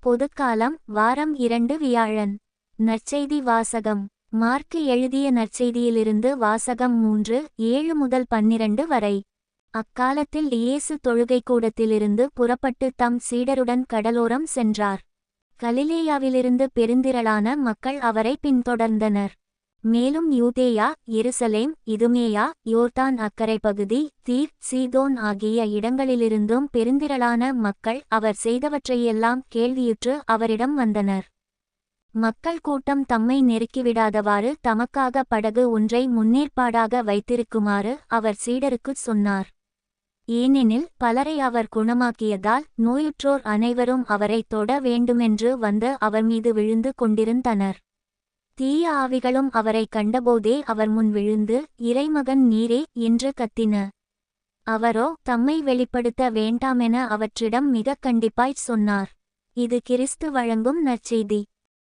பொதுக்காலம் வாரம் 2 வியாழன். நற்செய்தி வாசகம். மார்க்கு எழுதிய நற்செய்தியிலிருந்து வாசகம் 3:7-12 வரை. அக்காலத்தில் இயேசு தொழுகைக்கூடத்திலிருந்து புறப்பட்டு தம் சீடருடன் கடலோரம் சென்றார். கலிலேயாவிலிருந்து பெருந்திரளான மக்கள் அவரை பின்தொடர்ந்தனர். மேலும் யூதேயா, எருசலேம், இதுமேயா, யோர்தான் அக்கரை பகுதி, தீர், சீதோன் ஆகிய இடங்களிலிருந்தும் பெருந்திரளான மக்கள் அவர் செய்தவற்றையெல்லாம் கேள்வியுற்று அவரிடம் வந்தனர். மக்கள் கூட்டம் தம்மை நெருக்கிவிடாதவாறு தமக்காக படகு ஒன்றை முன்னேற்பாடாக வைத்திருக்குமாறு அவர் சீடருக்குச் சொன்னார். ஏனெனில் பலரை அவர் குணமாக்கியதால் நோயுற்றோர் அனைவரும் அவரை தொட வேண்டுமென்று வந்து அவர் மீது விழுந்து கொண்டிருந்தனர். தீய ஆவிகளும் அவரை கண்டபோதே அவர் முன் விழுந்து, இறைமகன் நீரே என்று கத்தின. அவரோ தம்மை வெளிப்படுத்த வேண்டாமென அவற்றிடம் மிகக் கண்டிப்பாய்ச் சொன்னார். இது கிறிஸ்து வழங்கும் நற்செய்தி.